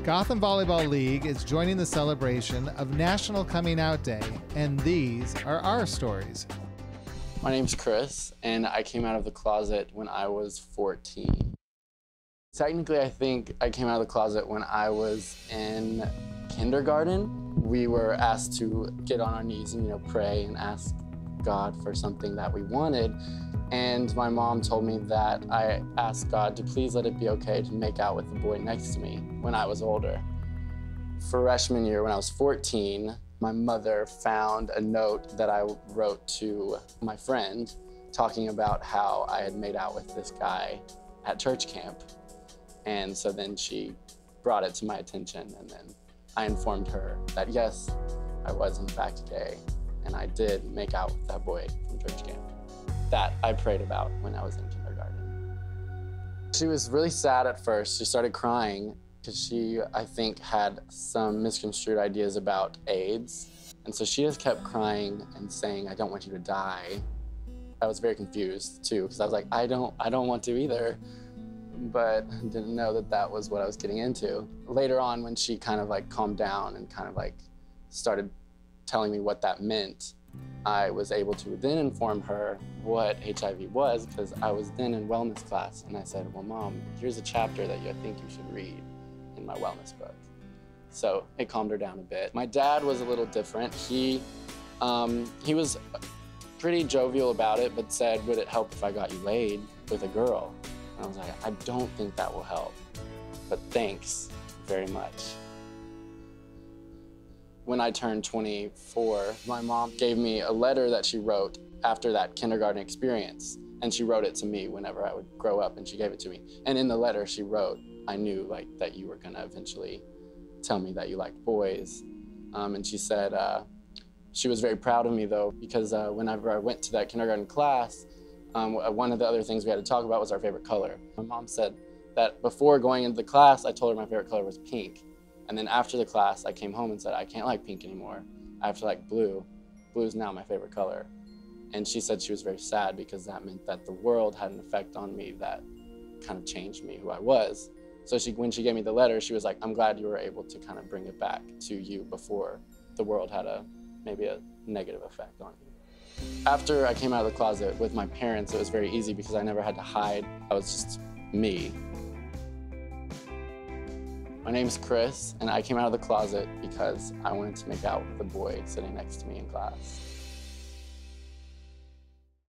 Gotham Volleyball League is joining the celebration of National Coming Out Day, and these are our stories. My name's Chris, and I came out of the closet when I was 14. Technically, I think I came out of the closet when I was in kindergarten. We were asked to get on our knees and, pray and ask God for something that we wanted. And my mom told me that I asked God to please let it be okay to make out with the boy next to me when I was older. Freshman year, when I was 14, my mother found a note that I wrote to my friend talking about how I had made out with this guy at church camp. And so then she brought it to my attention, and then I informed her that yes, I was in fact gay, and I did make out with that boy from church camp. That I prayed about when I was in kindergarten. She was really sad at first. She started crying because she, I think, had some misconstrued ideas about AIDS. And so she just kept crying and saying, "I don't want you to die." I was very confused too, because I was like, I don't want to either, but didn't know that that was what I was getting into. Later on, when she kind of calmed down and kind of started telling me what that meant, I was able to then inform her what HIV was, because I was then in wellness class, and I said, "Well, Mom, here's a chapter that I think you should read in my wellness book." So it calmed her down a bit. My dad was a little different. He was pretty jovial about it, but said, "Would it help if I got you laid with a girl?" And I was like, "I don't think that will help, but thanks very much." When I turned 24, my mom gave me a letter that she wrote after that kindergarten experience. And she wrote it to me whenever I would grow up, and she gave it to me. And in the letter she wrote, "I knew that you were gonna eventually tell me that you liked boys." And she said she was very proud of me though, because whenever I went to that kindergarten class, one of the other things we had to talk about was our favorite color. My mom said that before going into the class, I told her my favorite color was pink. And then after the class, I came home and said, "I can't like pink anymore. I have to like blue. Blue is now my favorite color." And she said she was very sad because that meant that the world had an effect on me that kind of changed me, who I was. So when she gave me the letter, she was like, "I'm glad you were able to kind of bring it back to you before the world had maybe a negative effect on you." After I came out of the closet with my parents, it was very easy because I never had to hide. I was just me. My name's Chris, and I came out of the closet because I wanted to make out with the boy sitting next to me in class.